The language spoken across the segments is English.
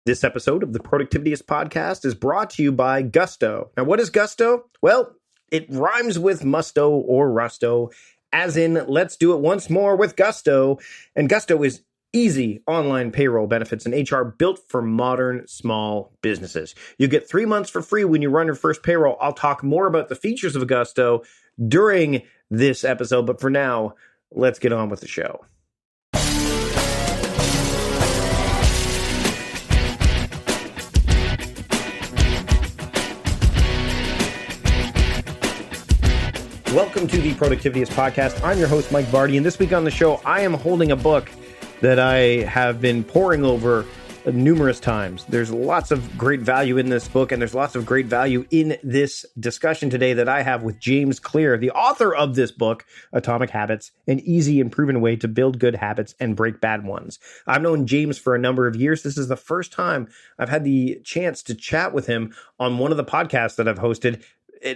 This episode of the Productivityist podcast is brought to you by Gusto. Now, what is Gusto? Well, it rhymes with musto or rusto, as in let's do it once more with Gusto. And Gusto is easy online payroll benefits and HR built for modern small businesses. You get 3 months for free when you run your first payroll. I'll talk more about the features of Gusto during this episode, but for now, let's get on with the show. Welcome to the Productivityist podcast. I'm your host, Mike Vardy, and this week on the show, I am holding a book that I have been poring over numerous times. There's lots of great value in this book, and there's lots of great value in this discussion today that I have with James Clear, the author of this book, Atomic Habits, an easy and proven way to build good habits and break bad ones. I've known James for a number of years. This is the first time I've had the chance to chat with him on one of the podcasts that I've hosted.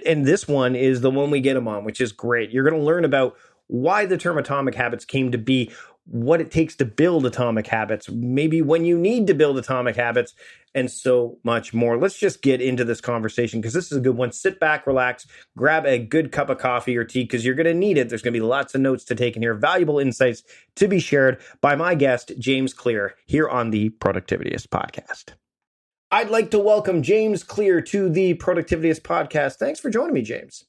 And this one is the one we get him on, which is great. You're going to learn about why the term atomic habits came to be, what it takes to build atomic habits, maybe when you need to build atomic habits, and so much more. Let's just get into this conversation because this is a good one. Sit back, relax, grab a good cup of coffee or tea because you're going to need it. There's going to be lots of notes to take in here, valuable insights to be shared by my guest, James Clear, here on the Productivityist podcast. I'd like to welcome James Clear to the Productivityist podcast. Thanks for joining me, James.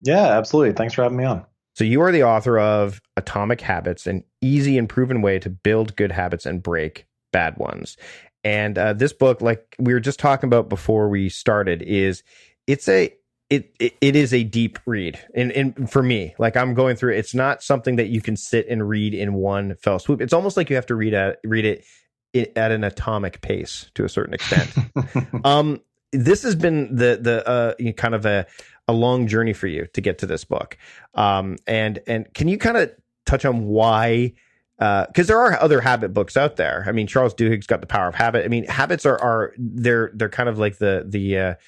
Yeah, absolutely. Thanks for having me on. So you are the author of Atomic Habits, an easy and proven way to build good habits and break bad ones. And this book, like we were just talking about before we started, it is a deep read. And for me, like I'm going through, it's not something that you can sit and read in one fell swoop. It's almost like you have to read it at an atomic pace to a certain extent. This has been the kind of a long journey for you to get to this book. And can you kind of touch on why, because there are other habit books out there. I mean, Charles Duhigg's got The Power of Habit. I mean, habits they're kind of like they're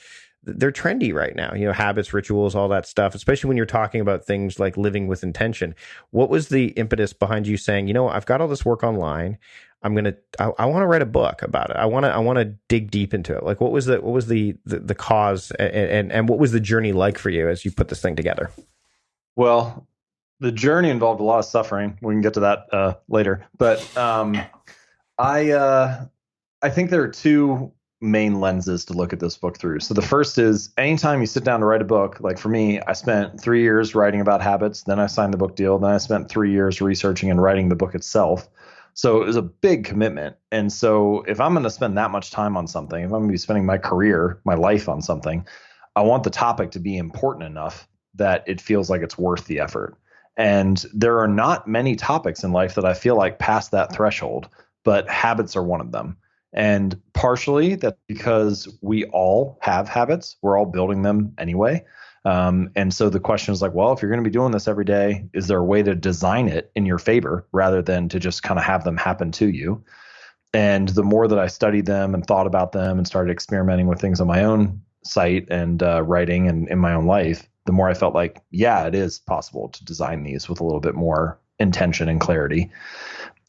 trendy right now, habits, rituals, all that stuff, especially when you're talking about things like living with intention. What was the impetus behind you saying, I've got all this work online. I want to write a book about it. I want to dig deep into it. Like, what was the cause and what was the journey like for you as you put this thing together? Well, the journey involved a lot of suffering. We can get to that later. But I think there are two main lenses to look at this book through. So the first is anytime you sit down to write a book, like for me, I spent 3 years writing about habits. Then I signed the book deal. Then I spent 3 years researching and writing the book itself. So it was a big commitment. And so if I'm going to spend that much time on something, if I'm going to be spending my career, my life on something, I want the topic to be important enough that it feels like it's worth the effort. And there are not many topics in life that I feel like pass that threshold, but habits are one of them. And partially that's because we all have habits. We're all building them anyway. And so the question is like, well, if you're going to be doing this every day, is there a way to design it in your favor rather than to just kind of have them happen to you? And the more that I studied them and thought about them and started experimenting with things on my own site and writing and in my own life, the more I felt like, yeah, it is possible to design these with a little bit more intention and clarity.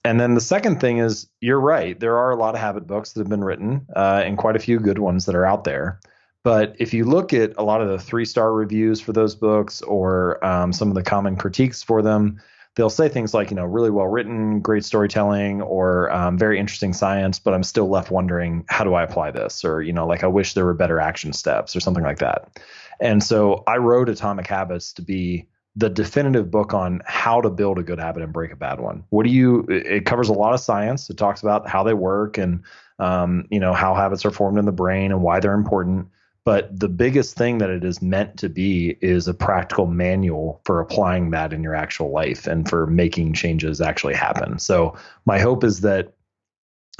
And then the second thing is, you're right. There are a lot of habit books that have been written and quite a few good ones that are out there. But if you look at a lot of the 3-star reviews for those books or some of the common critiques for them, they'll say things like, really well written, great storytelling, or very interesting science, but I'm still left wondering, how do I apply this? Or, like I wish there were better action steps or something like that. And so I wrote Atomic Habits to be the definitive book on how to build a good habit and break a bad one. It covers a lot of science. It talks about how they work and, how habits are formed in the brain and why they're important. But the biggest thing that it is meant to be is a practical manual for applying that in your actual life and for making changes actually happen. So my hope is that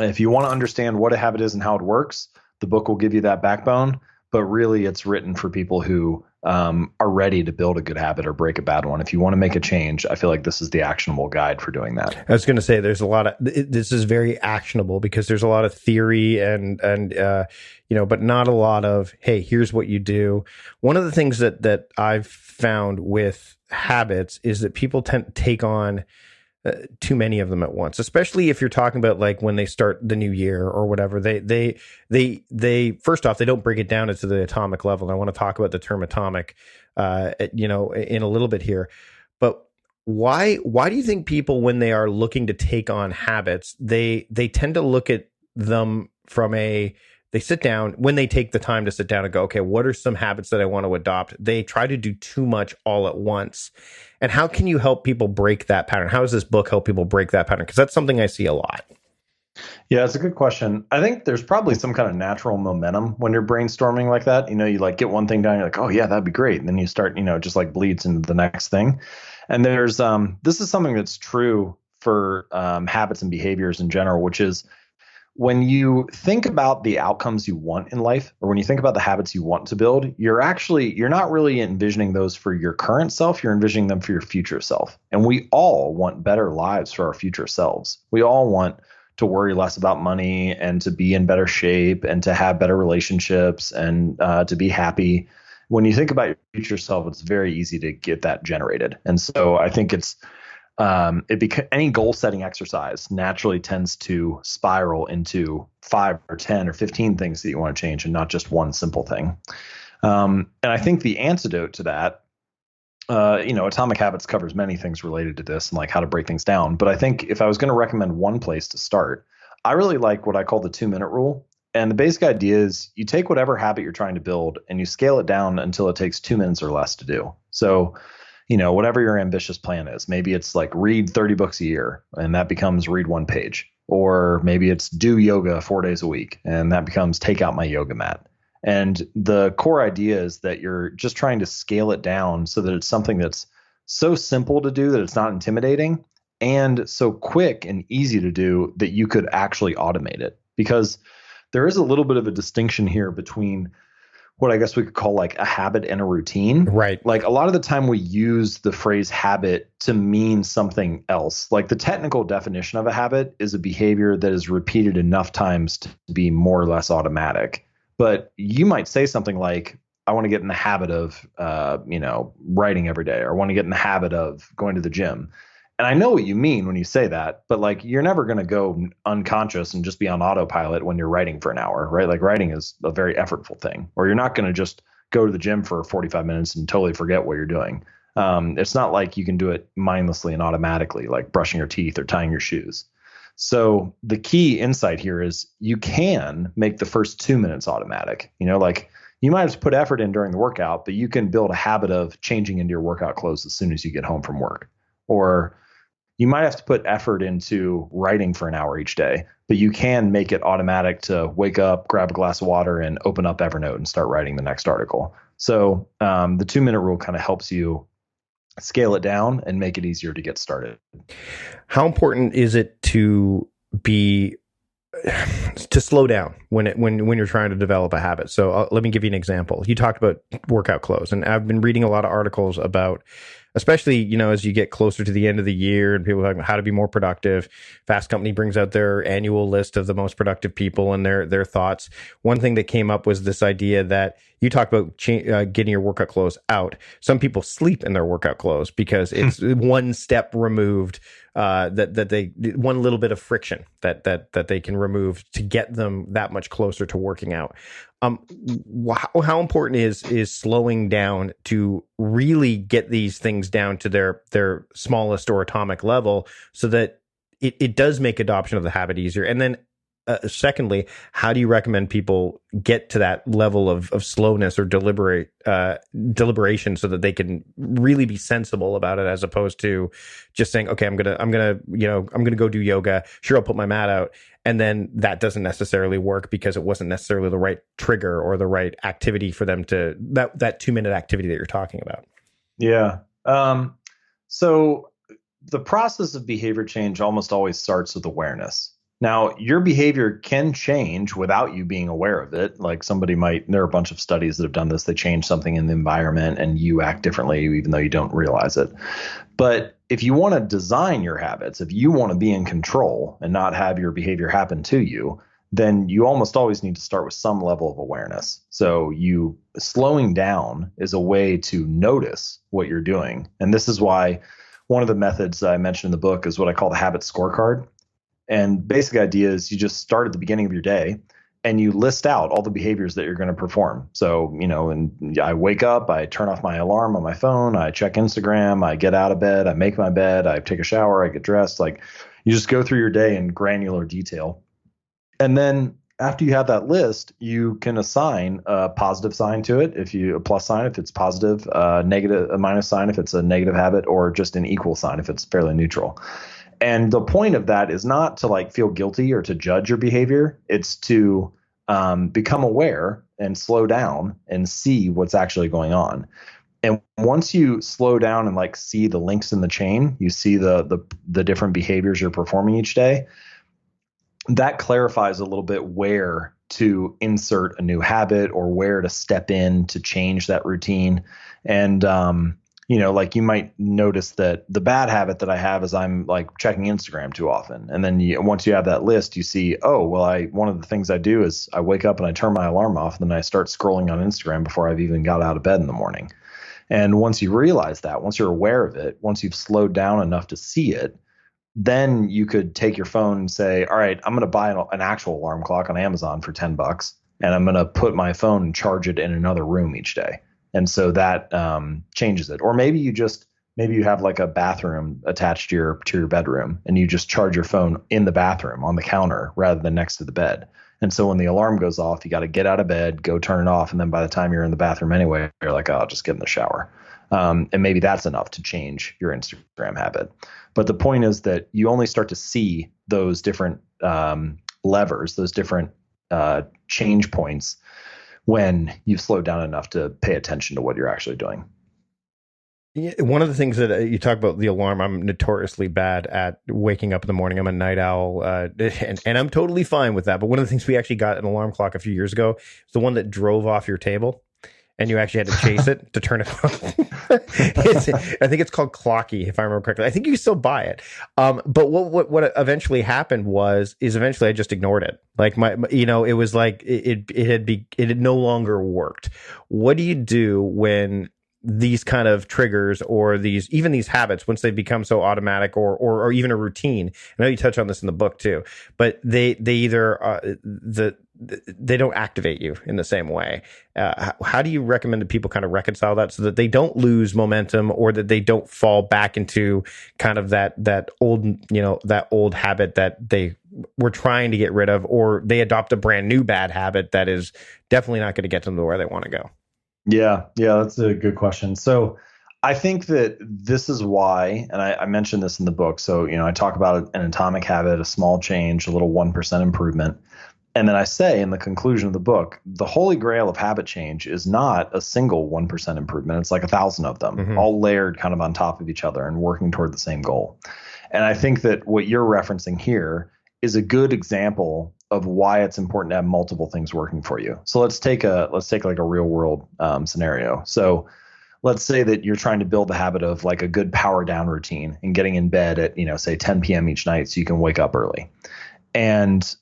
if you want to understand what a habit is and how it works, the book will give you that backbone. But really, it's written for people who are ready to build a good habit or break a bad one. If you want to make a change, I feel like this is the actionable guide for doing that. I was going to say there's a lot of this is very actionable because there's a lot of theory and but not a lot of, hey, here's what you do. One of the things that I've found with habits is that people tend to take on too many of them at once, especially if you're talking about like when they start the new year or whatever. They first off, they don't break it down into the atomic level. And I want to talk about the term atomic, in a little bit here. But why do you think people, when they are looking to take on habits, they tend to look at them from they sit down, when they take the time to sit down and go, okay, what are some habits that I want to adopt? They try to do too much all at once. And how can you help people break that pattern? How does this book help people break that pattern? Because that's something I see a lot. Yeah, it's a good question. I think there's probably some kind of natural momentum when you're brainstorming like that. You like get one thing done, you're like, oh yeah, that'd be great. And then you start, just like bleeds into the next thing. And there's this is something that's true for habits and behaviors in general, which is when you think about the outcomes you want in life, or when you think about the habits you want to build, you're not really envisioning those for your current self. You're envisioning them for your future self. And we all want better lives for our future selves. We all want to worry less about money and to be in better shape and to have better relationships and to be happy. When you think about your future self, it's very easy to get that generated. And so I think it's any goal setting exercise naturally tends to spiral into 5 or 10 or 15 things that you want to change and not just one simple thing. And I think the antidote to that, Atomic Habits covers many things related to this and like how to break things down. But I think if I was going to recommend one place to start, I really like what I call the 2-minute rule. And the basic idea is you take whatever habit you're trying to build and you scale it down until it takes 2 minutes or less to do. So whatever your ambitious plan is, maybe it's like read 30 books a year and that becomes read 1 page, or maybe it's do yoga 4 days a week and that becomes take out my yoga mat. And the core idea is that you're just trying to scale it down so that it's something that's so simple to do that it's not intimidating, and so quick and easy to do that you could actually automate it. Because there is a little bit of a distinction here between what I guess we could call like a habit and a routine. Right. Like a lot of the time we use the phrase habit to mean something else. Like the technical definition of a habit is a behavior that is repeated enough times to be more or less automatic. But you might say something like, I want to get in the habit of, writing every day, or I want to get in the habit of going to the gym. And I know what you mean when you say that, but like you're never going to go unconscious and just be on autopilot when you're writing for an hour, right? Like writing is a very effortful thing, or you're not going to just go to the gym for 45 minutes and totally forget what you're doing. It's not like you can do it mindlessly and automatically, like brushing your teeth or tying your shoes. So the key insight here is you can make the first 2 minutes automatic. Like you might have to put effort in during the workout, but you can build a habit of changing into your workout clothes as soon as you get home from work. Or you might have to put effort into writing for an hour each day, but you can make it automatic to wake up, grab a glass of water, and open up Evernote and start writing the next article. So the 2-minute rule kind of helps you scale it down and make it easier to get started. How important is it to slow down when you're trying to develop a habit? So let me give you an example. You talked about workout clothes, and I've been reading a lot of articles about, especially, as you get closer to the end of the year and people talking about how to be more productive. Fast Company brings out their annual list of the most productive people and their thoughts. One thing that came up was this idea that you talk about getting your workout clothes out. Some people sleep in their workout clothes because it's one step removed, that they one little bit of friction that they can remove to get them that much closer to working out. How important is slowing down to really get these things down to their smallest or atomic level so that it does make adoption of the habit easier? And then secondly, how do you recommend people get to that level of slowness or deliberation so that they can really be sensible about it, as opposed to just saying, okay, I'm gonna go do yoga. Sure, I'll put my mat out. And then that doesn't necessarily work because it wasn't necessarily the right trigger or the right activity for them to that 2-minute activity that you're talking about. Yeah. So the process of behavior change almost always starts with awareness. Now, your behavior can change without you being aware of it. Like there are a bunch of studies that have done this. They change something in the environment and you act differently, even though you don't realize it. But if you want to design your habits, if you want to be in control and not have your behavior happen to you, then you almost always need to start with some level of awareness. So slowing down is a way to notice what you're doing. And this is why one of the methods I mentioned in the book is what I call the habit scorecard. And basic idea is you just start at the beginning of your day and you list out all the behaviors that you're going to perform. So, and I wake up, I turn off my alarm on my phone, I check Instagram, I get out of bed, I make my bed, I take a shower, I get dressed. Like, you just go through your day in granular detail. And then after you have that list, you can assign a positive sign to it, a plus sign if it's positive, negative, a minus sign if it's a negative habit, or just an equal sign if it's fairly neutral. And the point of that is not to like feel guilty or to judge your behavior. It's to become aware and slow down and see what's actually going on. And once you slow down and like see the links in the chain, you see the different behaviors you're performing each day. That clarifies a little bit where to insert a new habit or where to step in to change that routine. And like you might notice that the bad habit that I have is I'm like checking Instagram too often. And then once you have that list, you see, oh, well, one of the things I do is I wake up and I turn my alarm off, and then I start scrolling on Instagram before I've even got out of bed in the morning. And once you realize that, once you're aware of it, once you've slowed down enough to see it, then you could take your phone and say, all right, I'm going to buy an actual alarm clock on Amazon for $10, and I'm going to put my phone and charge it in another room each day. And so that changes it. Or maybe you have like a bathroom attached to your bedroom, and you just charge your phone in the bathroom on the counter rather than next to the bed. And so when the alarm goes off, you got to get out of bed, go turn it off. And then by the time you're in the bathroom anyway, you're like, oh, I'll just get in the shower. And maybe that's enough to change your Instagram habit. But the point is that you only start to see those different levers, those different change points when you've slowed down enough to pay attention to what you're actually doing. One of the things that you talk about the alarm, I'm notoriously bad at waking up in the morning. I'm a night owl, and I'm totally fine with that. But one of the things we actually got an alarm clock a few years ago is the one that drove off your table, and you actually had to chase it to turn it off. I think it's called Clocky, if I remember correctly. I think you can still buy it. But what eventually happened is eventually I just ignored it. Like it was like it had no longer worked. What do you do when these kind of triggers or these habits, once they become so automatic or even a routine? I know you touch on this in the book too, but they either they don't activate you in the same way. How do you recommend that people kind of reconcile that so that they don't lose momentum or that they don't fall back into kind of that old habit that they were trying to get rid of, or they adopt a brand new bad habit that is definitely not going to get them to where they want to go? Yeah, that's a good question. So I think that this is why, and I mentioned this in the book. So, I talk about an atomic habit, a small change, a little 1% improvement. And then I say in the conclusion of the book, the holy grail of habit change is not a single 1% improvement. It's like 1,000 of them, all layered kind of on top of each other and working toward the same goal. And I think that what you're referencing here is a good example of why it's important to have multiple things working for you. So let's take like a real world scenario. So let's say that you're trying to build the habit of like a good power down routine and getting in bed at, say 10 p.m. each night so you can wake up early. And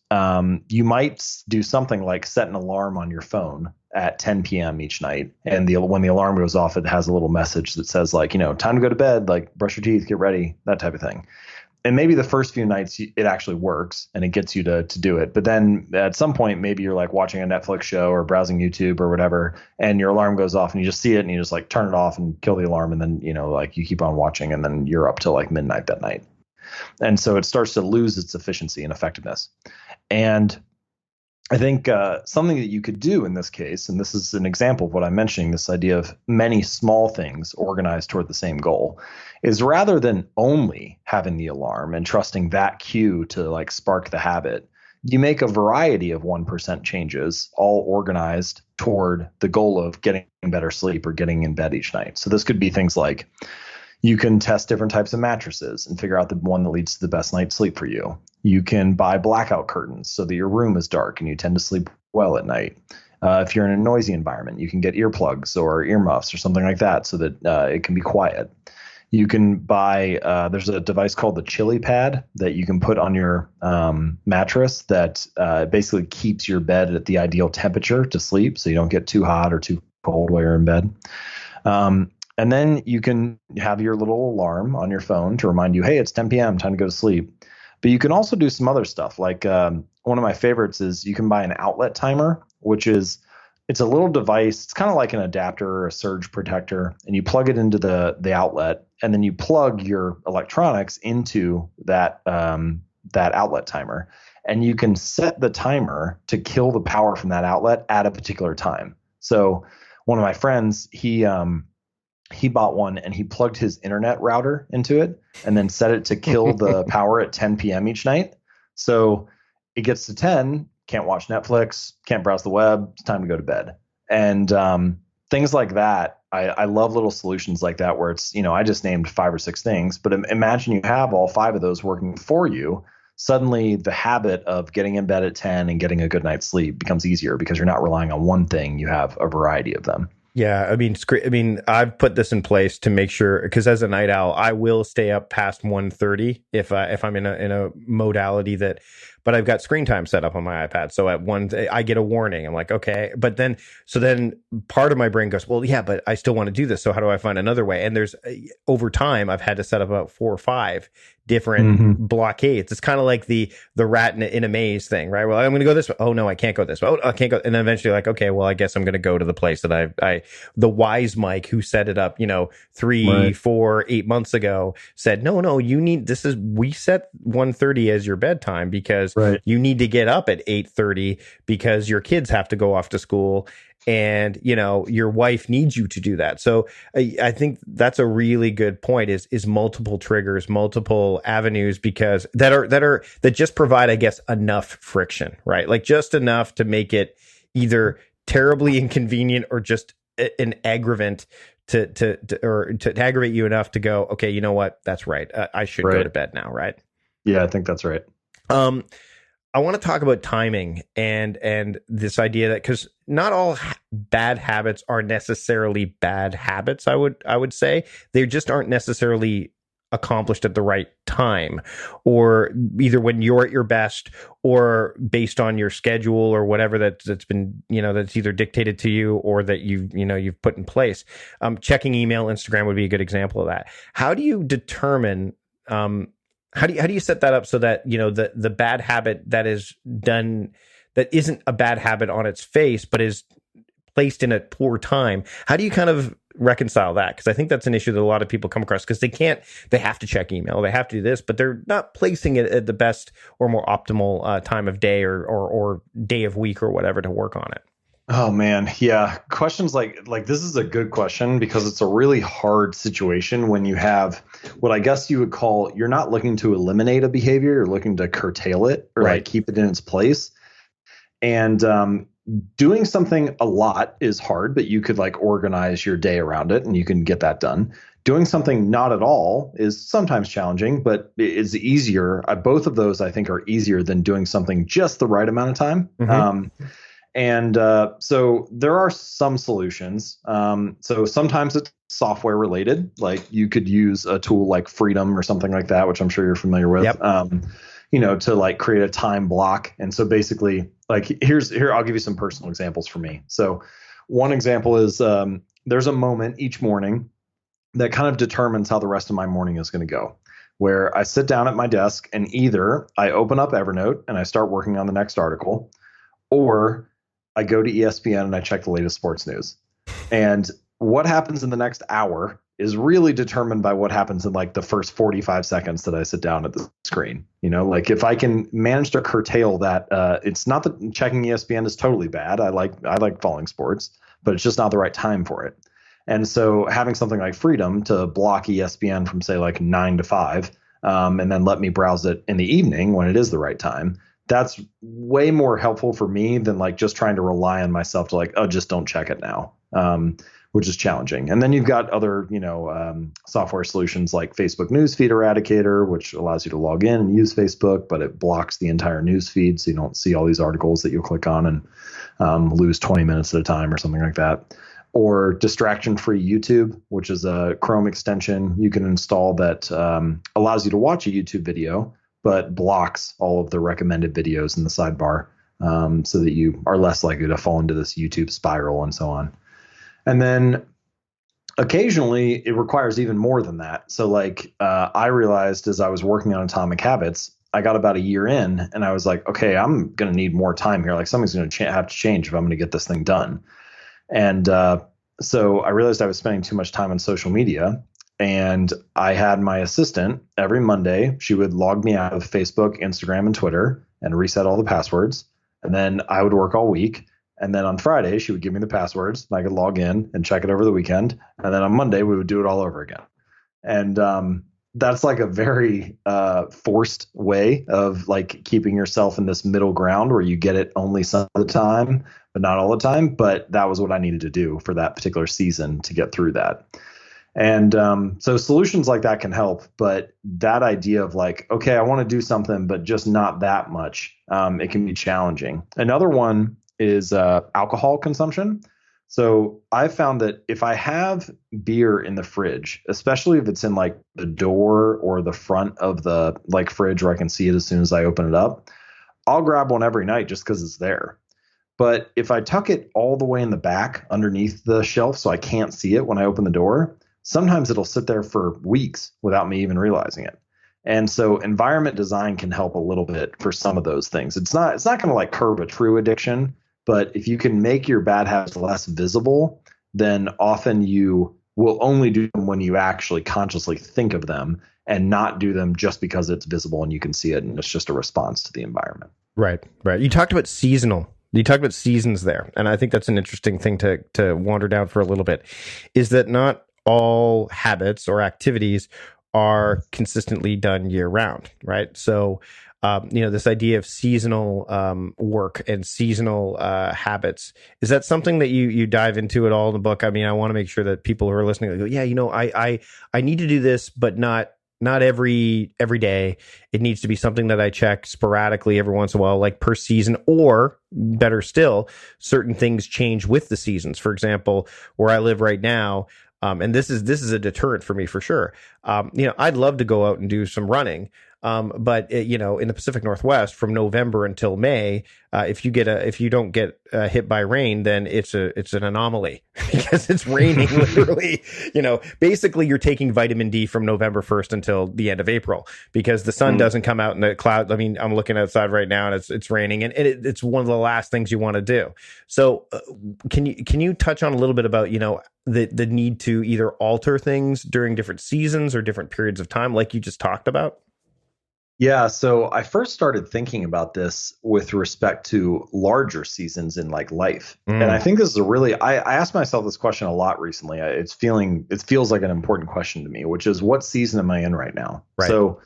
you might do something like set an alarm on your phone at 10 p.m. each night. And when the alarm goes off, it has a little message that says like, time to go to bed, like brush your teeth, get ready, that type of thing. And maybe the first few nights it actually works and it gets you to do it. But then at some point, maybe you're like watching a Netflix show or browsing YouTube or whatever, and your alarm goes off and you just see it and you just like turn it off and kill the alarm. And then, like you keep on watching and then you're up till like midnight that night. And so it starts to lose its efficiency and effectiveness. And I think something that you could do in this case, and this is an example of what I'm mentioning, this idea of many small things organized toward the same goal, is rather than only having the alarm and trusting that cue to like spark the habit, you make a variety of 1% changes, all organized toward the goal of getting better sleep or getting in bed each night. So this could be things like you can test different types of mattresses and figure out the one that leads to the best night's sleep for you. You can buy blackout curtains so that your room is dark and you tend to sleep well at night. If you're in a noisy environment, you can get earplugs or earmuffs or something like that so that it can be quiet. You can buy, there's a device called the Chili Pad that you can put on your mattress that basically keeps your bed at the ideal temperature to sleep so you don't get too hot or too cold while you're in bed. And then you can have your little alarm on your phone to remind you, hey, it's 10 p.m., time to go to sleep. But you can also do some other stuff. Like one of my favorites is you can buy an outlet timer, which is it's a little device. It's kind of like an adapter or a surge protector, and you plug it into the outlet, and then you plug your electronics into that outlet timer, and you can set the timer to kill the power from that outlet at a particular time. So one of my friends, he bought one and he plugged his internet router into it and then set it to kill the power at 10 p.m. each night. So it gets to 10, can't watch Netflix, can't browse the web, it's time to go to bed. And things like that. I love little solutions like that where it's, I just named 5 or 6 things, but imagine you have all 5 of those working for you. Suddenly the habit of getting in bed at 10 and getting a good night's sleep becomes easier because you're not relying on one thing. You have a variety of them. Yeah, I mean, I've put this in place to make sure, because as a night owl, I will stay up past 1:30 if I'm in a modality that, but I've got screen time set up on my iPad. So at 1, I get a warning. I'm like, okay, but then part of my brain goes, well, yeah, but I still want to do this. So how do I find another way? And there's over time, I've had to set up about 4 or 5 different blockades. It's kind of like the rat in a maze thing, right? Well, I'm going to go this way. Oh no, I can't go this way. Oh, I can't go. And then eventually, like, okay, well, I guess I'm going to go to the place that the wise Mike who set it up, 3, 4, 8 months ago said, no, we set 1:30 as your bedtime because you need to get up at 8:30 because your kids have to go off to school. And, your wife needs you to do that. So I think that's a really good point is multiple triggers, multiple avenues, because that just provide, I guess, enough friction, right? Like just enough to make it either terribly inconvenient or just an aggravant to aggravate you enough to go, okay, you know what? That's right. I should go to bed now. Right. Yeah, I think that's right. I want to talk about timing and this idea that, because not all bad habits are necessarily bad habits. I would say they just aren't necessarily accomplished at the right time, or either when you're at your best or based on your schedule or whatever that's been, that's either dictated to you or that you've put in place. Checking email, Instagram would be a good example of that. How do you determine, how do you set that up so that, the bad habit that is done, that isn't a bad habit on its face, but is placed in a poor time? How do you kind of reconcile that? Because I think that's an issue that a lot of people come across, because they have to check email, they have to do this, but they're not placing it at the best or more optimal time of day or day of week or whatever to work on it. Oh man, yeah. Questions like this is a good question because it's a really hard situation when you have what I guess you would call, you're not looking to eliminate a behavior, you're looking to curtail it or like keep it in its place. And doing something a lot is hard, but you could like organize your day around it and you can get that done. Doing something not at all is sometimes challenging, but it's easier. Both of those I think are easier than doing something just the right amount of time. And so there are some solutions. So sometimes it's software related, like you could use a tool like Freedom or something like that, which I'm sure you're familiar with, to like create a time block. And so basically like here, I'll give you some personal examples for me. So one example is there's a moment each morning that kind of determines how the rest of my morning is going to go, where I sit down at my desk and either I open up Evernote and I start working on the next article, or I go to ESPN and I check the latest sports news. And what happens in the next hour is really determined by what happens in like the first 45 seconds that I sit down at the screen. Like if I can manage to curtail that, it's not that checking ESPN is totally bad. I like following sports, but it's just not the right time for it. And so having something like Freedom to block ESPN from say like 9 to 5, and then let me browse it in the evening when it is the right time, that's way more helpful for me than like just trying to rely on myself to like, oh, just don't check it now, which is challenging. And then you've got other, software solutions like Facebook Newsfeed Eradicator, which allows you to log in and use Facebook, but it blocks the entire news feed. So you don't see all these articles that you'll click on and lose 20 minutes at a time or something like that. Or distraction-free YouTube, which is a Chrome extension you can install that allows you to watch a YouTube video, but blocks all of the recommended videos in the sidebar, so that you are less likely to fall into this YouTube spiral and so on. And then Occasionally, it requires even more than that. So, like, I realized as I was working on Atomic Habits, I got about a year in, and I was like, okay, I'm going to need more time here. Like, something's going to have to change if I'm going to get this thing done. And so I realized I was spending too much time on social media. And I had my assistant every Monday. She would log me out of Facebook, Instagram, and Twitter and reset all the passwords. And then I would work all week. And then on Friday, she would give me the passwords. And I could log in and check it over the weekend. And then on Monday, we would do it all over again. And that's like a very forced way of like keeping yourself in this middle ground where you get it only some of the time, but not all the time. But that was what I needed to do for that particular season to get through that. And so solutions like that can help. But that idea of like, okay, I want to do something, but just not that much, it can be challenging. Another one is alcohol consumption. So I found that if I have beer in the fridge, especially if it's in like the door or the front of the like fridge where I can see it as soon as I open it up, I'll grab one every night just because it's there. But if I tuck it all the way in the back underneath the shelf so I can't see it when I open the door, sometimes it'll sit there for weeks without me even realizing it. And so environment design can help a little bit for some of those things. It's not going to like curb a true addiction, but if you can make your bad habits less visible, then often you will only do them when you actually consciously think of them and not do them just because it's visible and you can see it and it's just a response to the environment. Right, right. You talked about seasonal. You talked about seasons there, and I think that's an interesting thing to wander down for a little bit. Is that not all habits or activities are consistently done year round, right? So, this idea of seasonal work and seasonal habits, is that something that you dive into at all in the book? I mean, I want to make sure that people who are listening go, yeah, I need to do this, but not every day. It needs to be something that I check sporadically every once in a while, like per season, or better still, certain things change with the seasons. For example, where I live right now, and this is a deterrent for me for sure. I'd love to go out and do some running. But in the Pacific Northwest, from November until May, if you don't get hit by rain, then it's an anomaly because it's raining literally. Basically you're taking vitamin D from November 1st until the end of April because the sun doesn't come out in the cloud. I mean, I'm looking outside right now and it's raining, and it's one of the last things you want to do. So can you touch on a little bit about the need to either alter things during different seasons or different periods of time, like you just talked about? Yeah, so I first started thinking about this with respect to larger seasons in like life. And I think this is I asked myself this question a lot recently. It feels like an important question to me, which is what season am I in right now? Right. So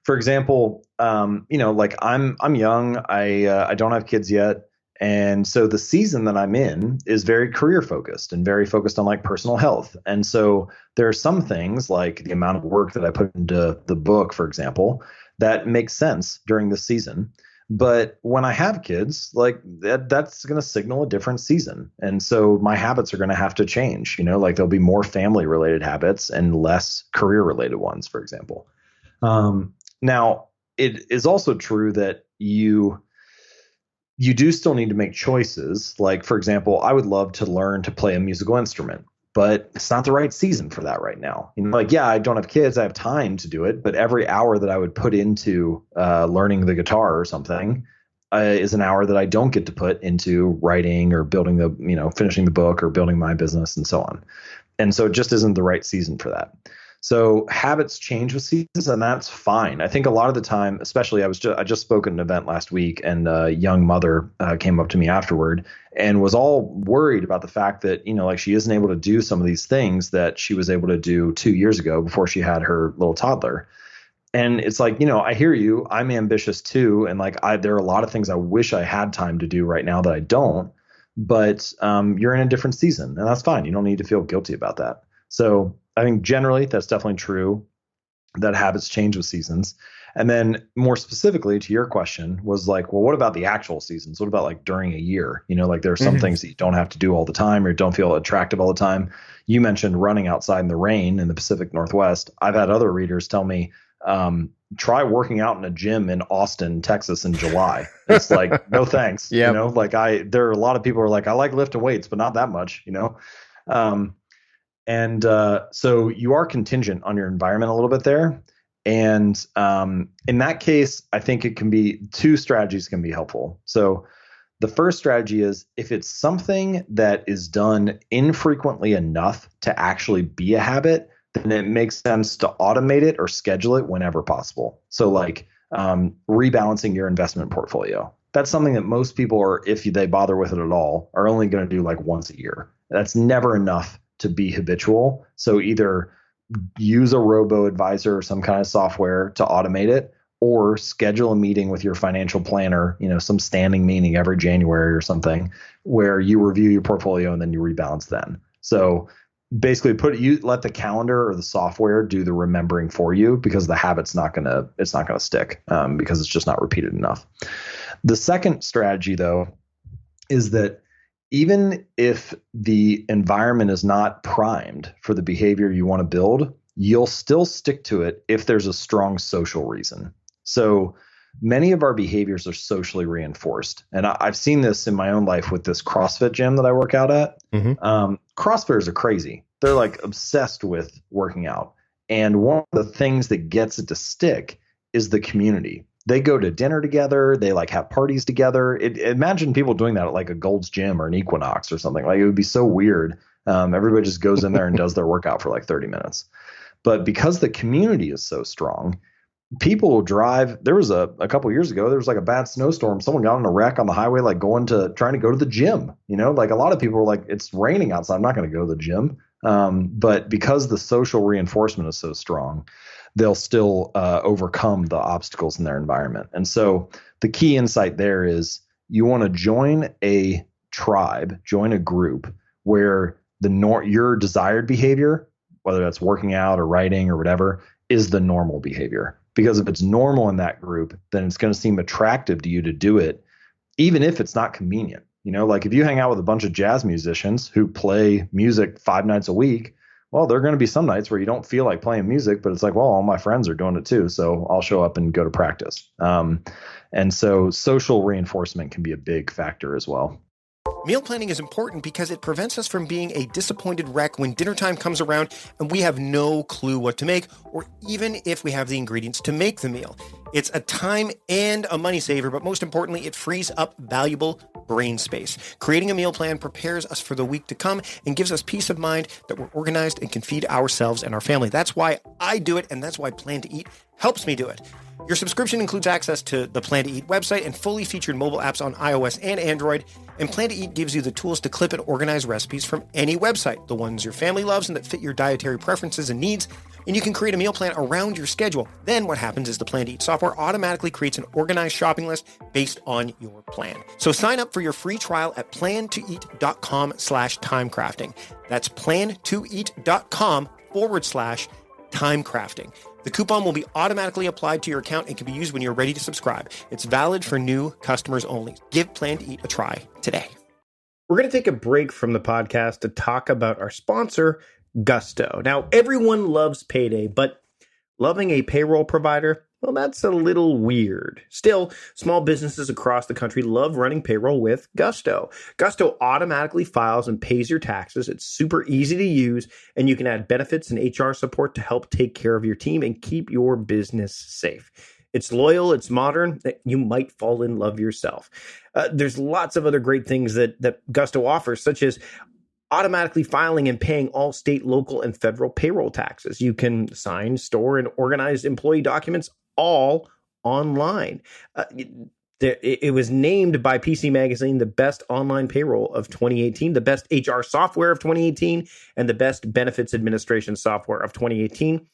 for example, like I'm young, I don't have kids yet. And so the season that I'm in is very career focused and very focused on like personal health. And so there are some things like the amount of work that I put into the book, for example, that makes sense during this season. But when I have kids, like that's going to signal a different season. And so my habits are going to have to change, like there'll be more family related habits and less career related ones, for example. Now, it is also true that you do still need to make choices. Like, for example, I would love to learn to play a musical instrument, but it's not the right season for that right now. Yeah, I don't have kids. I have time to do it. But every hour that I would put into learning the guitar or something is an hour that I don't get to put into writing or building finishing the book or building my business and so on. And so it just isn't the right season for that. So habits change with seasons, and that's fine. I think a lot of the time, especially I just spoke at an event last week, and a young mother came up to me afterward and was all worried about the fact that, like she isn't able to do some of these things that she was able to do 2 years ago before she had her little toddler. And it's like, I hear you. I'm ambitious too. And like, there are a lot of things I wish I had time to do right now that I don't, but you're in a different season, and that's fine. You don't need to feel guilty about that. So I think generally that's definitely true that habits change with seasons. And then more specifically to your question was like, well, what about the actual seasons? What about like during a year? Like there are some things that you don't have to do all the time or don't feel attractive all the time. You mentioned running outside in the rain in the Pacific Northwest. I've had other readers tell me, try working out in a gym in Austin, Texas in July. It's like, no thanks. Yeah. There are a lot of people who are like, I like lifting weights, but not that much, And so you are contingent on your environment a little bit there. And in that case, I think it can be two strategies can be helpful. So the first strategy is if it's something that is done infrequently enough to actually be a habit, then it makes sense to automate it or schedule it whenever possible. So like rebalancing your investment portfolio. That's something that most people are, if they bother with it at all, are only going to do like once a year. That's never enough to be habitual. So either use a robo advisor or some kind of software to automate it, or schedule a meeting with your financial planner, some standing meeting every January or something where you review your portfolio and then you rebalance then. So basically let the calendar or the software do the remembering for you, because the habit's not going to stick because it's just not repeated enough. The second strategy though is that even if the environment is not primed for the behavior you want to build, you'll still stick to it if there's a strong social reason. So many of our behaviors are socially reinforced. And I've seen this in my own life with this CrossFit gym that I work out at. Mm-hmm. CrossFitters are crazy. They're like obsessed with working out. And one of the things that gets it to stick is the community. They go to dinner together. They like have parties together. Imagine people doing that at like a Gold's Gym or an Equinox or something. Like it would be so weird. Everybody just goes in there and does their workout for like 30 minutes. But because the community is so strong, people will drive. There was a couple of years ago, there was like a bad snowstorm. Someone got in a wreck on the highway, like trying to go to the gym. Like a lot of people were like, it's raining outside, I'm not going to go to the gym. But because the social reinforcement is so strong, they'll still overcome the obstacles in their environment. And so the key insight there is you want to join a tribe, join a group where your desired behavior, whether that's working out or writing or whatever, is the normal behavior. Because if it's normal in that group, then it's going to seem attractive to you to do it, even if it's not convenient. Like if you hang out with a bunch of jazz musicians who play music 5 nights a week, well, there are going to be some nights where you don't feel like playing music, but it's like, well, all my friends are doing it too, so I'll show up and go to practice. And so social reinforcement can be a big factor as well. Meal planning is important because it prevents us from being a disappointed wreck when dinner time comes around and we have no clue what to make, or even if we have the ingredients to make the meal. It's a time and a money saver, but most importantly, it frees up valuable brain space. Creating a meal plan prepares us for the week to come and gives us peace of mind that we're organized and can feed ourselves and our family. That's why I do it, and that's why Plan to Eat helps me do it. Your subscription includes access to the Plan to Eat website and fully featured mobile apps on iOS and Android. And Plan to Eat gives you the tools to clip and organize recipes from any website, the ones your family loves and that fit your dietary preferences and needs. And you can create a meal plan around your schedule. Then what happens is the Plan to Eat software automatically creates an organized shopping list based on your plan. So sign up for your free trial at plantoeat.com/timecrafting. That's plantoeat.com/timecrafting. The coupon will be automatically applied to your account and can be used when you're ready to subscribe. It's valid for new customers only. Give Plan to Eat a try today. We're going to take a break from the podcast to talk about our sponsor, Gusto. Now, everyone loves payday, but loving a payroll provider, well, that's a little weird. Still, small businesses across the country love running payroll with Gusto. Gusto automatically files and pays your taxes. It's super easy to use, and you can add benefits and HR support to help take care of your team and keep your business safe. It's loyal, it's modern, you might fall in love yourself. There's lots of other great things that Gusto offers, such as automatically filing and paying all state, local, and federal payroll taxes. You can sign, store, and organize employee documents all online. It was named by PC Magazine the best online payroll of 2018, the best HR software of 2018, and the best benefits administration software of 2018.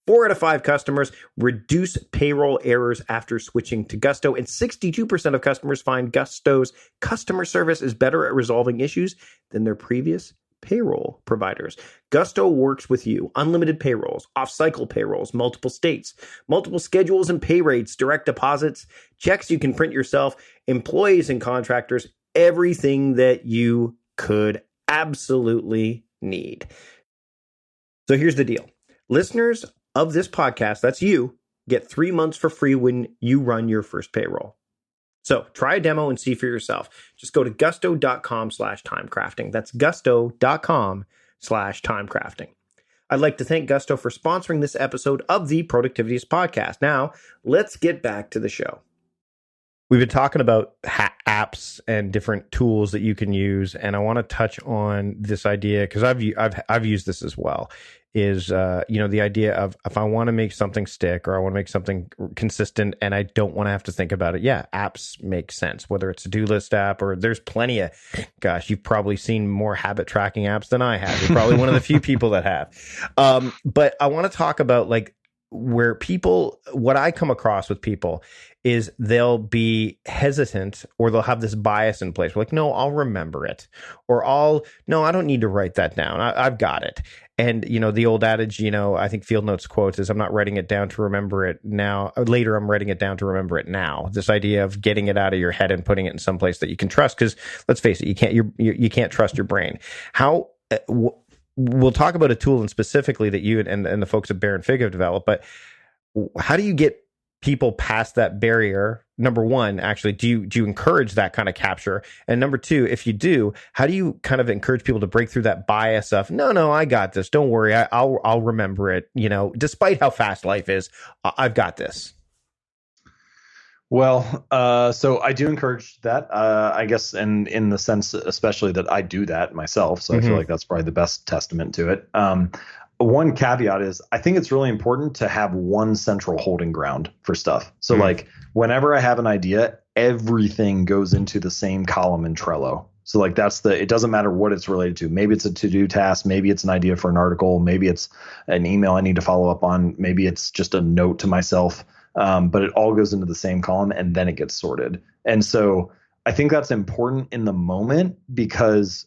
4 out of 5 customers reduce payroll errors after switching to Gusto, and 62% of customers find Gusto's customer service is better at resolving issues than their previous payroll providers. Gusto works with you. Unlimited payrolls, off-cycle payrolls, multiple states, multiple schedules and pay rates, direct deposits, checks you can print yourself, employees and contractors, everything that you could absolutely need. So here's the deal. Listeners of this podcast, that's you, get 3 months for free when you run your first payroll. So try a demo and see for yourself. Just go to gusto.com/timecrafting. That's gusto.com/timecrafting. time crafting. I'd like to thank Gusto for sponsoring this episode of the Productivityist Podcast. Now, let's get back to the show. We've been talking about apps and different tools that you can use, and I want to touch on this idea because I've used this as well. Is the idea of if I want to make something stick or I want to make something consistent and I don't want to have to think about it. Yeah, apps make sense. Whether it's a to-do list app or there's plenty of, gosh, you've probably seen more habit tracking apps than I have. You're probably one of the few people that have. But I want to talk about like where people, what I come across with people is they'll be hesitant or they'll have this bias in place. We're like, no, I'll remember it. Or no, I don't need to write that down. I've got it. And, the old adage, I think Field Notes quotes is I'm not writing it down to remember it now. Later, I'm writing it down to remember it now. This idea of getting it out of your head and putting it in some place that you can trust. Because let's face it, you can't trust your brain. How, we'll talk about a tool and specifically that you and the folks at Bear and Fig have developed, but how do you get people past that barrier? Number one, actually, do you encourage that kind of capture? And number two, if you do, how do you kind of encourage people to break through that bias of, no, I got this. Don't worry. I'll remember it. Despite how fast life is, I've got this. Well, so I do encourage that, I guess, and in the sense, especially that I do that myself. So I feel like that's probably the best testament to it. One caveat is I think it's really important to have one central holding ground for stuff. So like whenever I have an idea, everything goes into the same column in Trello. So like it doesn't matter what it's related to. Maybe it's a to-do task. Maybe it's an idea for an article. Maybe it's an email I need to follow up on. Maybe it's just a note to myself. But it all goes into the same column and then it gets sorted. And so I think that's important in the moment because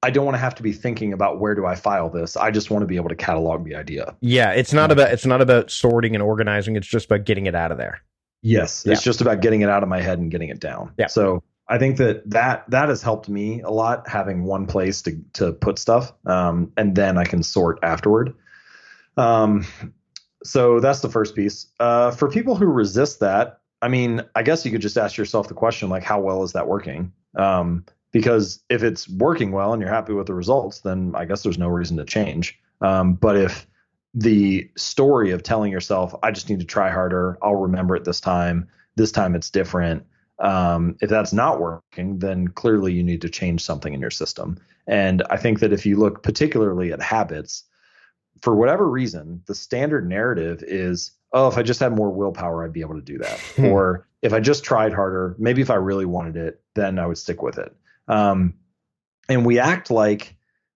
I don't want to have to be thinking about where do I file this. I just want to be able to catalog the idea. Yeah, it's not about sorting and organizing. It's just about getting it out of there. Yes, it's just about getting it out of my head and getting it down. Yeah. So I think that has helped me a lot, having one place to put stuff, and then I can sort afterward. So that's the first piece. For people who resist that, I mean, I guess you could just ask yourself the question, like, how well is that working? Because if it's working well and you're happy with the results, then I guess there's no reason to change. But if the story of telling yourself, I just need to try harder, I'll remember it this time it's different. If that's not working, then clearly you need to change something in your system. And I think that if you look particularly at habits, for whatever reason, the standard narrative is, oh, if I just had more willpower, I'd be able to do that. Or if I just tried harder, maybe if I really wanted it, then I would stick with it. And we act like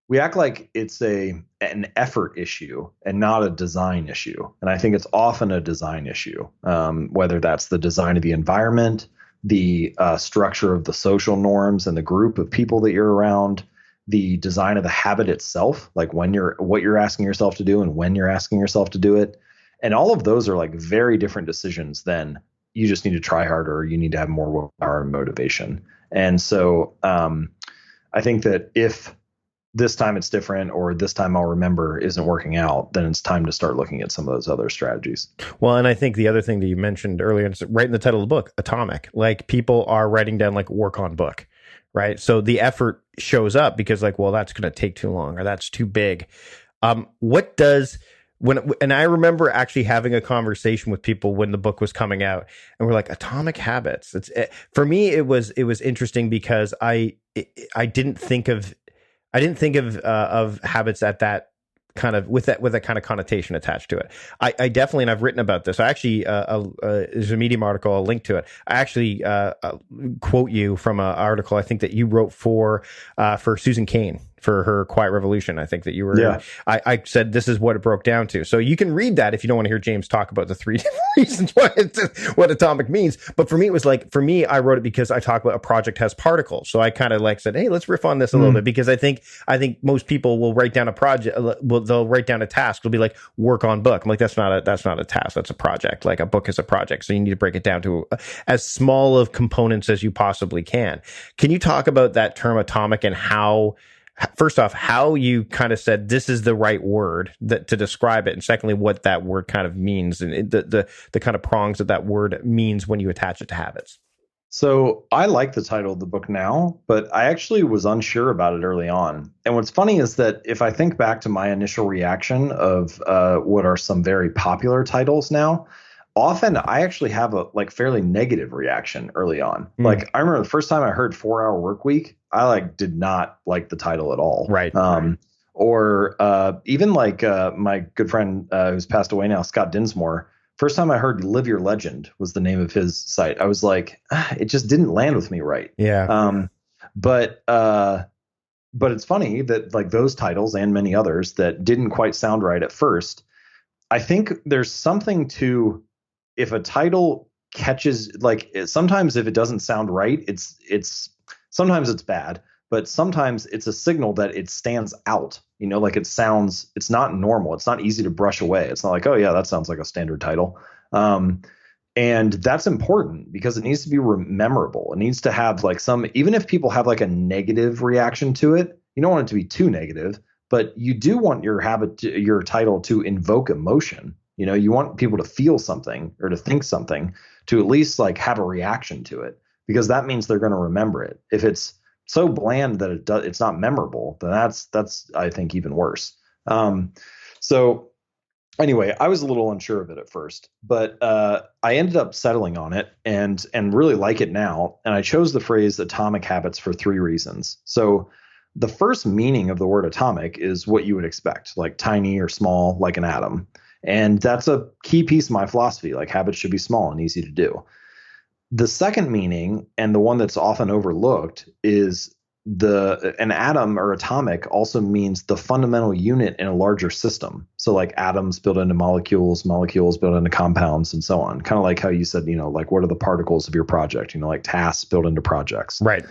it's an effort issue and not a design issue. And I think it's often a design issue, whether that's the design of the environment, the structure of the social norms and the group of people that you're around, the design of the habit itself, like what you're asking yourself to do and when you're asking yourself to do it. And all of those are like very different decisions than you just need to try harder or you need to have more willpower and motivation. And so I think that if this time it's different or this time I'll remember isn't working out, then it's time to start looking at some of those other strategies. Well, and I think the other thing that you mentioned earlier, it's right in the title of the book, Atomic, like people are writing down like work on book, right? So the effort shows up because like, well, that's going to take too long or that's too big. And I remember actually having a conversation with people when the book was coming out, and we're like, Atomic Habits. For me, it was interesting because I didn't think of habits at that kind of with that kind of connotation attached to it. I definitely, and I've written about this. I actually there's a Medium article. I'll link to it. I actually quote you from an article I think that you wrote for Susan Cain for her Quiet Revolution. I think that you were. Yeah. I said this is what it broke down to. So you can read that if you don't want to hear James talk about the 3 different reasons what atomic means. But for me, it was like, for me, I wrote it because I talk about a project has particles. So I kind of like said, hey, let's riff on this a little bit, because I think most people will write down a project. They'll write down a task. It'll be like work on book. I'm like, that's not a task. That's a project. Like a book is a project. So you need to break it down to as small of components as you possibly can. Can you talk about that term atomic and how, first off, how you kind of said this is the right word to describe it, and secondly, what that word kind of means and the kind of prongs that word means when you attach it to habits? So I like the title of the book now, but I actually was unsure about it early on. And what's funny is that if I think back to my initial reaction of what are some very popular titles now, often I actually have a like fairly negative reaction early on. Like I remember the first time I heard 4 Hour Work Week, I like did not like the title at all. Right. Or even like my good friend who's passed away now, Scott Dinsmore. First time I heard Live Your Legend was the name of his site. I was like, it just didn't land with me right. Yeah. But it's funny that like those titles and many others that didn't quite sound right at first. I think there's something to if a title catches like sometimes if it doesn't sound right, it's sometimes it's bad, but sometimes it's a signal that it stands out. Like it's not normal. It's not easy to brush away. It's not like, oh yeah, that sounds like a standard title. And that's important because it needs to be memorable. It needs to have like even if people have like a negative reaction to it, you don't want it to be too negative, but you do want your title to invoke emotion. You want people to feel something or to think something, to at least like have a reaction to it, because that means they're going to remember it. If it's so bland that it's not memorable, then that's I think even worse. So anyway, I was a little unsure of it at first, but I ended up settling on it and really like it now. And I chose the phrase atomic habits for 3 reasons. So the first meaning of the word atomic is what you would expect, like tiny or small, like an atom. And that's a key piece of my philosophy. Like habits should be small and easy to do. The second meaning, and the one that's often overlooked, is an atom or atomic also means the fundamental unit in a larger system. So like atoms built into molecules, molecules built into compounds, and so on. Kind of like how you said, like what are the particles of your project? Like tasks built into projects. Right.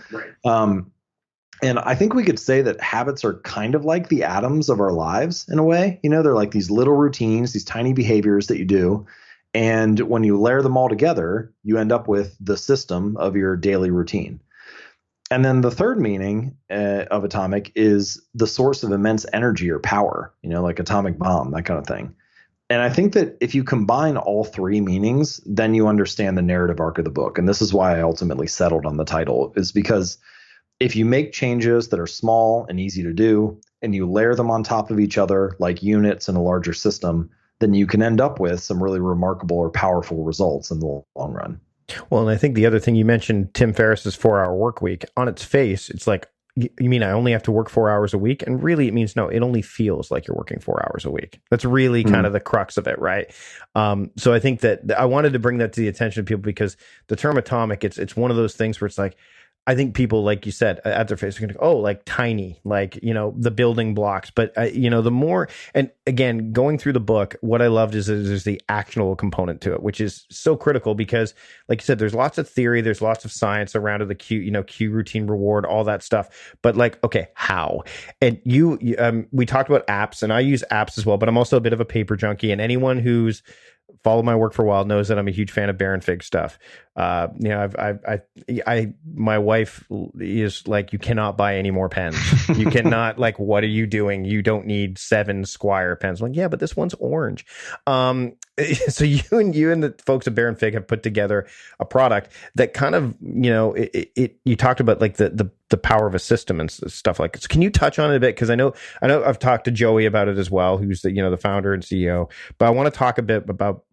And I think we could say that habits are kind of like the atoms of our lives in a way. They're like these little routines, these tiny behaviors that you do. And when you layer them all together, you end up with the system of your daily routine. And then the third meaning of atomic is the source of immense energy or power, like atomic bomb, that kind of thing. And I think that if you combine all 3 meanings, then you understand the narrative arc of the book. And this is why I ultimately settled on the title, is because if you make changes that are small and easy to do, and you layer them on top of each other like units in a larger system, then you can end up with some really remarkable or powerful results in the long run. Well, and I think the other thing you mentioned, Tim Ferriss's 4 Hour Work Week, on its face, it's like, you mean I only have to work 4 hours a week? And really it means no, it only feels like you're working 4 hours a week. That's really kind of the crux of it, right? So I think that I wanted to bring that to the attention of people because the term atomic, it's one of those things where it's like, I think people, like you said, at their face are going to go, oh, like tiny, like, the building blocks. But, the more, and again, going through the book, what I loved is there's the actionable component to it, which is so critical because, like you said, there's lots of theory, there's lots of science around the cue, routine, reward, all that stuff. But like, okay, how? And we talked about apps, and I use apps as well, but I'm also a bit of a paper junkie. And anyone who's followed my work for a while knows that I'm a huge fan of Baron Fig stuff. My wife is like, you cannot buy any more pens. You cannot, like, what are you doing? You don't need 7 Squire pens. I'm like, yeah, but this one's orange. So you and the folks at Baron Fig have put together a product that kind of, you talked about like the power of a system and stuff like this. Can you touch on it a bit? Because I know I've talked to Joey about it as well, who's the founder and CEO. But I want to talk a bit about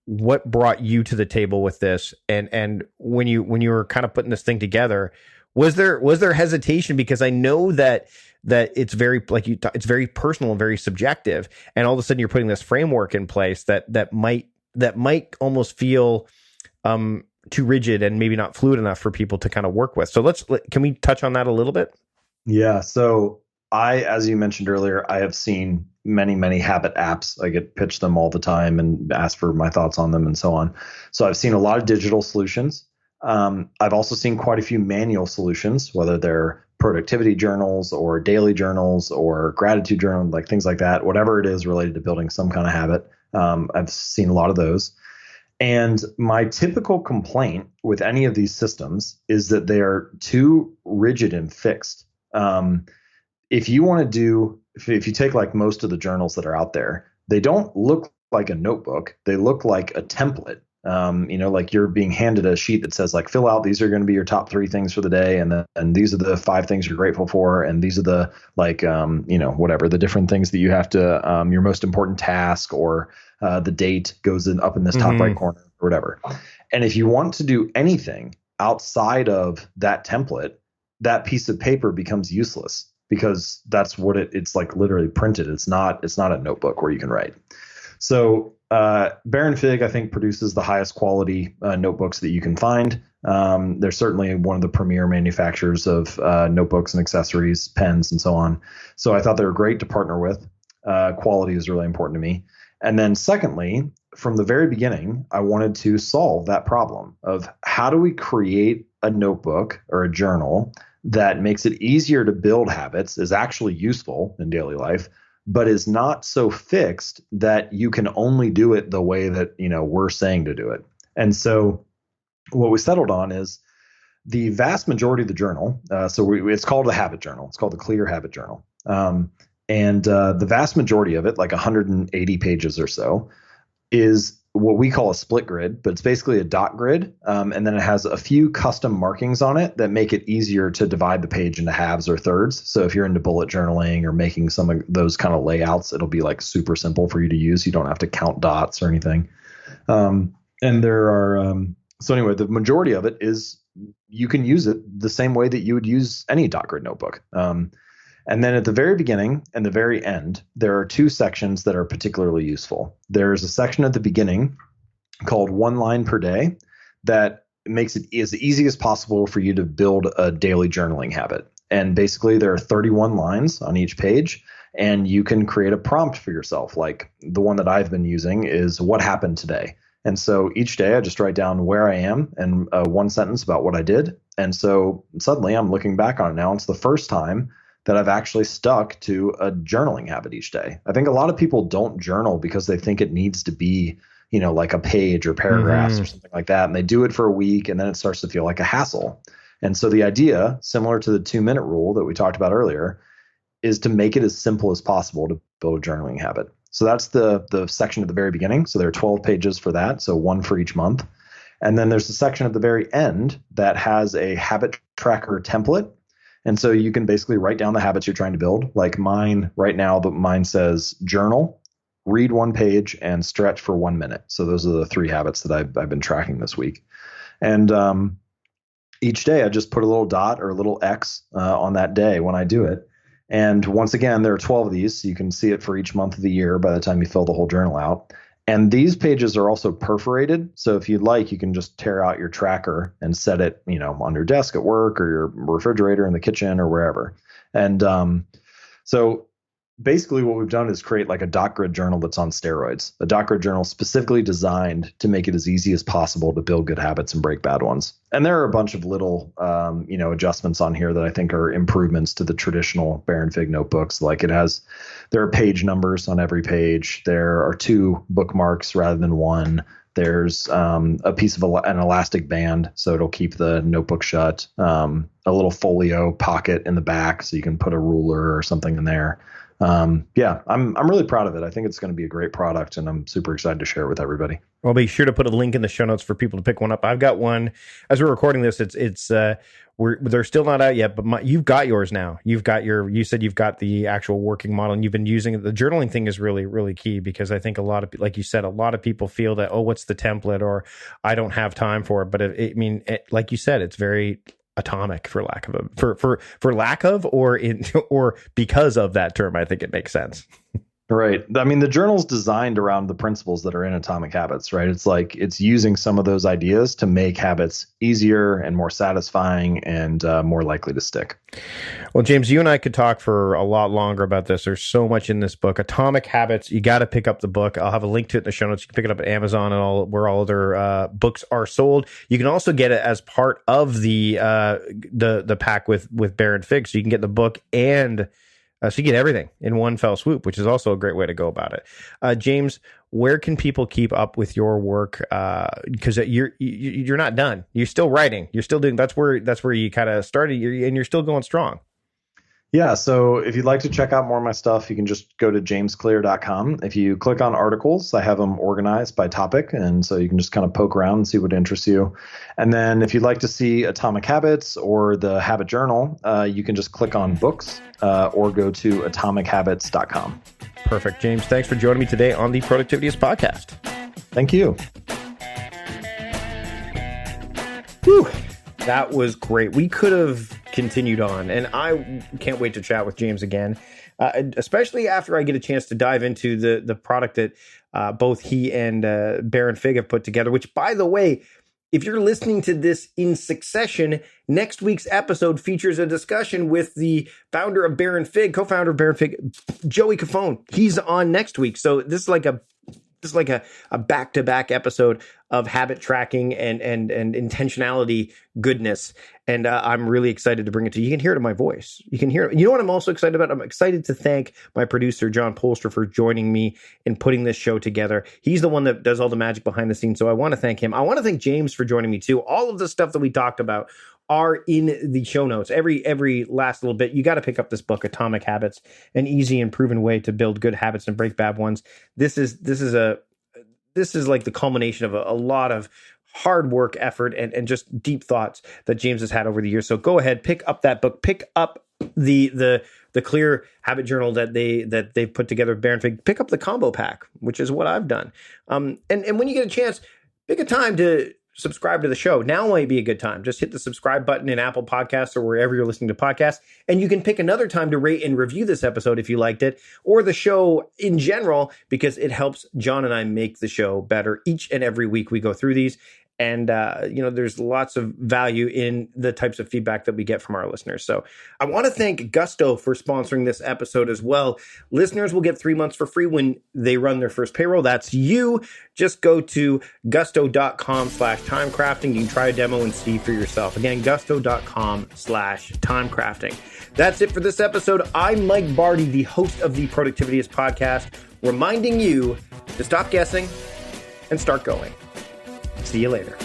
what brought you to the table with this, and when you were kind of putting this thing together, was there hesitation? Because I know that it's very, like it's very personal and very subjective, and all of a sudden you're putting this framework in place that might almost feel too rigid and maybe not fluid enough for people to kind of work with. So can we touch on that a little bit? Yeah. So as you mentioned earlier, I have seen many, many habit apps. I get pitched them all the time and asked for my thoughts on them and so on. So I've seen a lot of digital solutions. I've also seen quite a few manual solutions, whether they're productivity journals or daily journals or gratitude journal, like things like that, whatever it is related to building some kind of habit. I've seen a lot of those. And my typical complaint with any of these systems is that they are too rigid and fixed. If you take like most of the journals that are out there, they don't look like a notebook. They look like a template. Like you're being handed a sheet that says like, fill out, these are going to be your top 3 things for the day. And these are the 5 things you're grateful for. And these are the like, whatever the different things that you have to, your most important task, or the date goes up in this top right corner or whatever. And if you want to do anything outside of that template, that piece of paper becomes useless, because that's what it's like literally printed. It's not a notebook where you can write. So Baron Fig, I think, produces the highest quality notebooks that you can find. They're certainly one of the premier manufacturers of notebooks and accessories, pens, and so on. So I thought they were great to partner with. Quality is really important to me. And then secondly, from the very beginning, I wanted to solve that problem of how do we create a notebook or a journal that makes it easier to build habits, is actually useful in daily life, but is not so fixed that you can only do it the way that, we're saying to do it. And so what we settled on is the vast majority of the journal. It's called the habit journal. It's called the Clear Habit Journal. And the vast majority of it, like 180 pages or so, is what we call a split grid, but it's basically a dot grid. And then it has a few custom markings on it that make it easier to divide the page into halves or thirds. So if you're into bullet journaling or making some of those kind of layouts, it'll be like super simple for you to use. You don't have to count dots or anything. And there are, so anyway, the majority of it is you can use it the same way that you would use any dot grid notebook. And then at the very beginning and the very end, there are 2 sections that are particularly useful. There's a section at the beginning called 1 line per day that makes it as easy as possible for you to build a daily journaling habit. And basically there are 31 lines on each page, and you can create a prompt for yourself. Like the one that I've been using is what happened today. And so each day I just write down where I am and 1 sentence about what I did. And so suddenly I'm looking back on it now. It's the first time that I've actually stuck to a journaling habit each day. I think a lot of people don't journal because they think it needs to be, like a page or paragraphs or something like that. And they do it for a week, and then it starts to feel like a hassle. And so the idea, similar to the 2-minute rule that we talked about earlier, is to make it as simple as possible to build a journaling habit. So that's the section at the very beginning. So there are 12 pages for that. So 1 for each month. And then there's a section at the very end that has a habit tracker template. And so you can basically write down the habits you're trying to build. Like mine right now, mine says journal, read 1 page, and stretch for 1 minute. So those are the 3 habits that I've been tracking this week. And each day I just put a little dot or a little X on that day when I do it. And once again, there are 12 of these, so you can see it for each month of the year by the time you fill the whole journal out. And these pages are also perforated. So if you'd like, you can just tear out your tracker and set it, on your desk at work or your refrigerator in the kitchen or wherever. And so basically what we've done is create like a dot grid journal that's on steroids, a dot grid journal specifically designed to make it as easy as possible to build good habits and break bad ones. And there are a bunch of little, adjustments on here that I think are improvements to the traditional Baron Fig notebooks. Like there are page numbers on every page. There are 2 bookmarks rather than 1. There's a piece of an elastic band, so it'll keep the notebook shut. A little folio pocket in the back, so you can put a ruler or something in there. I'm really proud of it. I think it's going to be a great product, and I'm super excited to share it with everybody. I'll be sure to put a link in the show notes for people to pick one up. I've got one as we're recording this. They're still not out yet, but you've got yours now. You said you've got the actual working model, and you've been using it. The journaling thing is really, really key, because I think like you said, a lot of people feel that, oh, what's the template, or I don't have time for it. But like you said, it's very atomic for lack of or because of that term. I think it makes sense. Right. I mean, the journal's designed around the principles that are in Atomic Habits, right? It's like it's using some of those ideas to make habits easier and more satisfying and more likely to stick. Well, James, you and I could talk for a lot longer about this. There's so much in this book. Atomic Habits, you got to pick up the book. I'll have a link to it in the show notes. You can pick it up at Amazon and where all other books are sold. You can also get it as part of the pack with Baron Fig, so you can get the book and so you get everything in one fell swoop, which is also a great way to go about it. James, where can people keep up with your work? Because you're not done. You're still writing. You're still doing. That's where you kind of started. And you're still going strong. Yeah, so if you'd like to check out more of my stuff, you can just go to jamesclear.com. If you click on articles, I have them organized by topic, and so you can just kind of poke around and see what interests you. And then if you'd like to see Atomic Habits or the Habit Journal, you can just click on books or go to atomichabits.com. Perfect. James, thanks for joining me today on the Productivityist podcast. Thank you. Whew, that was great. We could have continued on, and I can't wait to chat with James again, especially after I get a chance to dive into the product that both he and Baron Fig have put together, which, by the way, if you're listening to this in succession, next week's episode features a discussion with the founder of Baron Fig, co-founder of Baron Fig, Joey Cofone. He's on next week. So this is like a back-to-back episode of habit tracking and intentionality goodness. And I'm really excited to bring it to you. You can hear it in my voice. You can hear it. You know what I'm also excited about? I'm excited to thank my producer, John Polster, for joining me in putting this show together. He's the one that does all the magic behind the scenes. So I want to thank him. I want to thank James for joining me too. All of the stuff that we talked about are in the show notes. Every last little bit, you got to pick up this book, Atomic Habits, an easy and proven way to build good habits and break bad ones. This is like the culmination of a lot of hard work, effort, and just deep thoughts that James has had over the years. So go ahead, pick up that book, pick up the Clear Habit Journal that they've put together with Baron Fig. Pick up the combo pack, which is what I've done. And when you get a chance, pick a time to subscribe to the show. Now might be a good time. Just hit the subscribe button in Apple Podcasts or wherever you're listening to podcasts. And you can pick another time to rate and review this episode if you liked it, or the show in general, because it helps John and I make the show better. Each and every week we go through these. And, there's lots of value in the types of feedback that we get from our listeners. So I want to thank Gusto for sponsoring this episode as well. Listeners will get 3 months for free when they run their first payroll. That's you. Just go to gusto.com/timecrafting. You can try a demo and see for yourself. Again, gusto.com/timecrafting. That's it for this episode. I'm Mike Barty, the host of the Productivityist podcast, reminding you to stop guessing and start going. See you later.